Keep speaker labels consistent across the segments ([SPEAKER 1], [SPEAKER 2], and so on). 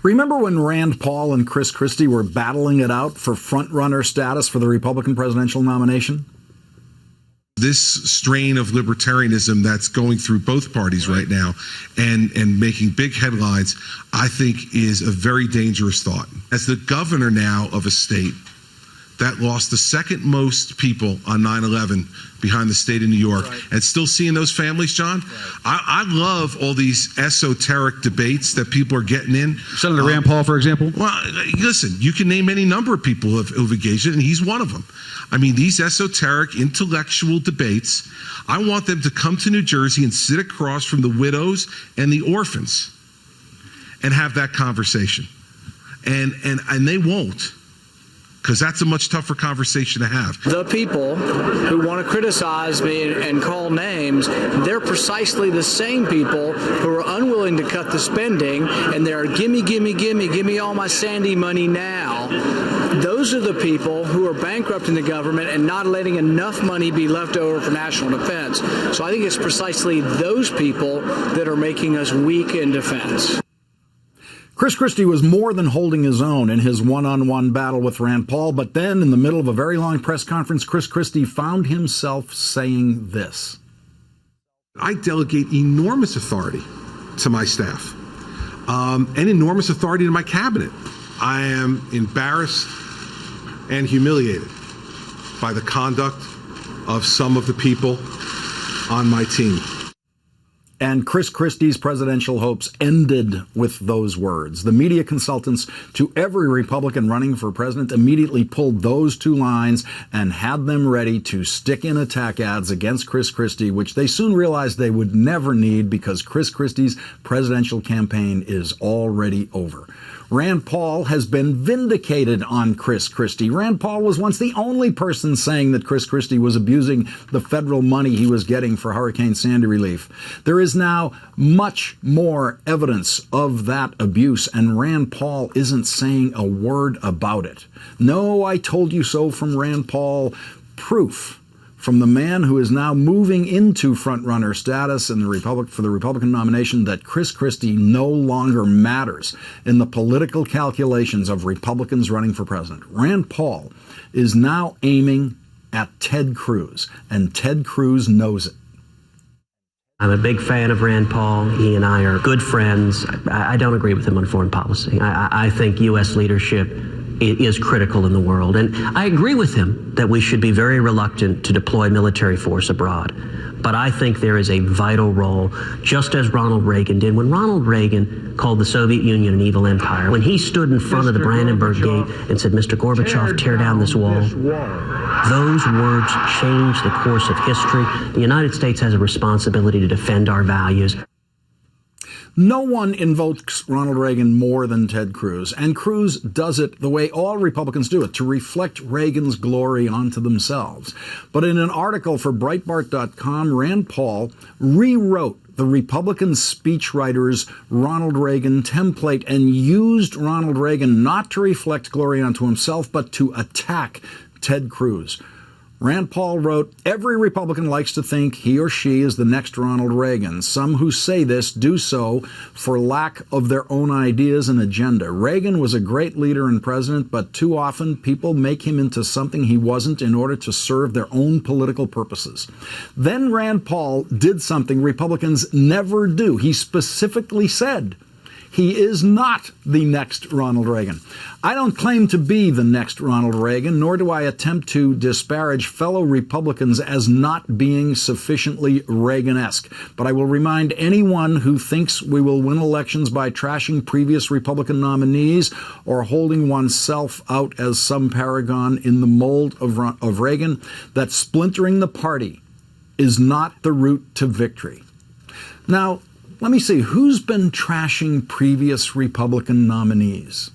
[SPEAKER 1] Remember when Rand Paul and Chris Christie were battling it out for front-runner status for the Republican presidential nomination?
[SPEAKER 2] This strain of libertarianism that's going through both parties right now and making big headlines, I think is a very dangerous thought. As the governor now of a state that lost the second most people on 9/11 behind the state of New York, right, and still seeing those families, John, right. I love all these esoteric debates that people are getting in.
[SPEAKER 3] Senator Rand Paul, for example?
[SPEAKER 2] Well, listen, you can name any number of people who've engaged in it, and he's one of them. I mean, these esoteric intellectual debates, I want them to come to New Jersey and sit across from the widows and the orphans and have that conversation. And they won't, because that's a much tougher conversation to have.
[SPEAKER 4] The people who want to criticize me and call names, they're precisely the same people who are unwilling to cut the spending, and they're gimme, gimme, gimme, gimme all my Sandy money now. Those are the people who are bankrupting the government and not letting enough money be left over for national defense. So I think it's precisely those people that are making us weak in defense.
[SPEAKER 1] Chris Christie was more than holding his own in his one-on-one battle with Rand Paul, but then in the middle of a very long press conference, Chris Christie found himself saying this.
[SPEAKER 5] I delegate enormous authority to my staff and enormous authority to my cabinet. I am embarrassed and humiliated by the conduct of some of the people on my team.
[SPEAKER 1] And Chris Christie's presidential hopes ended with those words. The media consultants to every Republican running for president immediately pulled those two lines and had them ready to stick in attack ads against Chris Christie, which they soon realized they would never need because Chris Christie's presidential campaign is already over. Rand Paul has been vindicated on Chris Christie. Rand Paul was once the only person saying that Chris Christie was abusing the federal money he was getting for Hurricane Sandy relief. There is now much more evidence of that abuse, and Rand Paul isn't saying a word about it. No, I told you so from Rand Paul. Proof from the man who is now moving into front-runner status in the for the Republican nomination that Chris Christie no longer matters in the political calculations of Republicans running for president. Rand Paul is now aiming at Ted Cruz, and Ted Cruz knows it.
[SPEAKER 6] I'm a big fan of Rand Paul. He and I are good friends. I don't agree with him on foreign policy. I think U.S. leadership is critical in the world. And I agree with him that we should be very reluctant to deploy military force abroad. But I think there is a vital role, just as Ronald Reagan did. When Ronald Reagan called the Soviet Union an evil empire, when he stood in front of the Brandenburg Gate and said, Mr. Gorbachev, tear down this wall, those words changed the course of history. The United States has a responsibility to defend our values.
[SPEAKER 1] No one invokes Ronald Reagan more than Ted Cruz, and Cruz does it the way all Republicans do it, to reflect Reagan's glory onto themselves. But in an article for Breitbart.com, Rand Paul rewrote the Republican speechwriter's Ronald Reagan template and used Ronald Reagan not to reflect glory onto himself, but to attack Ted Cruz. Rand Paul wrote, "Every Republican likes to think he or she is the next Ronald Reagan. Some who say this do so for lack of their own ideas and agenda. Reagan was a great leader and president, but too often people make him into something he wasn't in order to serve their own political purposes." Then Rand Paul did something Republicans never do. He specifically said, he is not the next Ronald Reagan. I don't claim to be the next Ronald Reagan, nor do I attempt to disparage fellow Republicans as not being sufficiently Reagan-esque. But I will remind anyone who thinks we will win elections by trashing previous Republican nominees or holding oneself out as some paragon in the mold of Reagan that splintering the party is not the route to victory. Now, let me see, who's been trashing previous Republican nominees?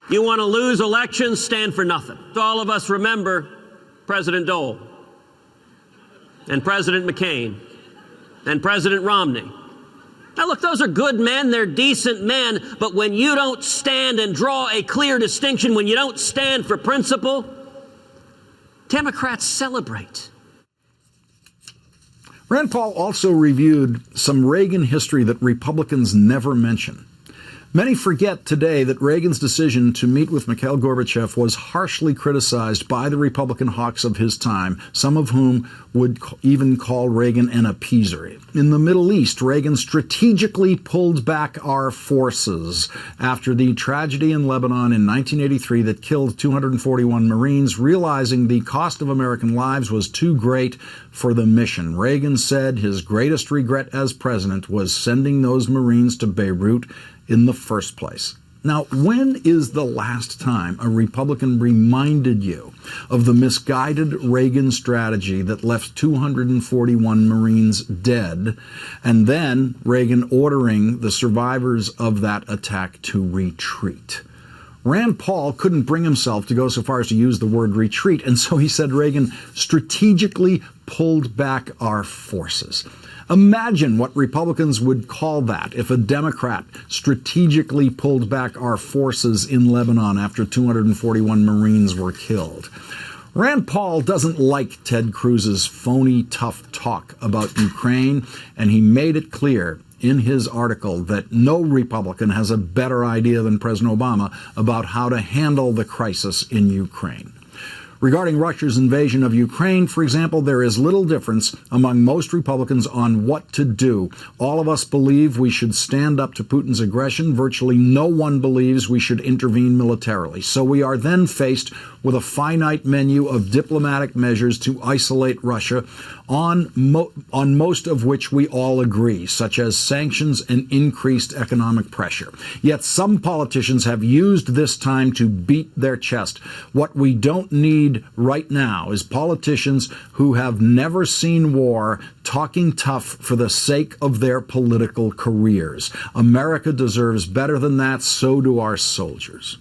[SPEAKER 7] You want to lose elections, stand for nothing. All of us remember President Dole and President McCain and President Romney. Now, look, those are good men. They're decent men. But when you don't stand and draw a clear distinction, when you don't stand for principle, Democrats celebrate. Rand Paul also reviewed some Reagan history that Republicans never mention.
[SPEAKER 1] Many forget today that Reagan's decision to meet with Mikhail Gorbachev was harshly criticized by the Republican hawks of his time, some of whom would even call Reagan an appeaser. In the Middle East, Reagan strategically pulled back our forces after the tragedy in Lebanon in 1983 that killed 241 Marines, realizing the cost of American lives was too great for the mission. Reagan said his greatest regret as president was sending those Marines to Beirut in the first place. Now, when is the last time a Republican reminded you of the misguided Reagan strategy that left 241 Marines dead, and then Reagan ordering the survivors of that attack to retreat? Rand Paul couldn't bring himself to go so far as to use the word retreat, and so he said Reagan strategically pulled back our forces. Imagine what Republicans would call that if a Democrat strategically pulled back our forces in Lebanon after 241 Marines were killed. Rand Paul doesn't like Ted Cruz's phony, tough talk about Ukraine, and he made it clear in his article that no Republican has a better idea than President Obama about how to handle the crisis in Ukraine. Regarding Russia's invasion of Ukraine, for example, there is little difference among most Republicans on what to do. All of us believe we should stand up to Putin's aggression. Virtually no one believes we should intervene militarily. So we are then faced with a finite menu of diplomatic measures to isolate Russia, on most of which we all agree, such as sanctions and increased economic pressure. Yet some politicians have used this time to beat their chest. What we don't need right now is politicians who have never seen war talking tough for the sake of their political careers. America deserves better than that, so do our soldiers.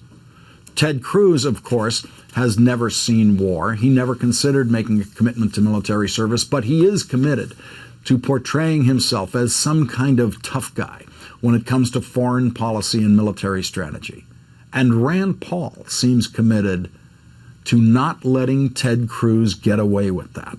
[SPEAKER 1] Ted Cruz, of course, has never seen war. He never considered making a commitment to military service, but he is committed to portraying himself as some kind of tough guy when it comes to foreign policy and military strategy. And Rand Paul seems committed to not letting Ted Cruz get away with that.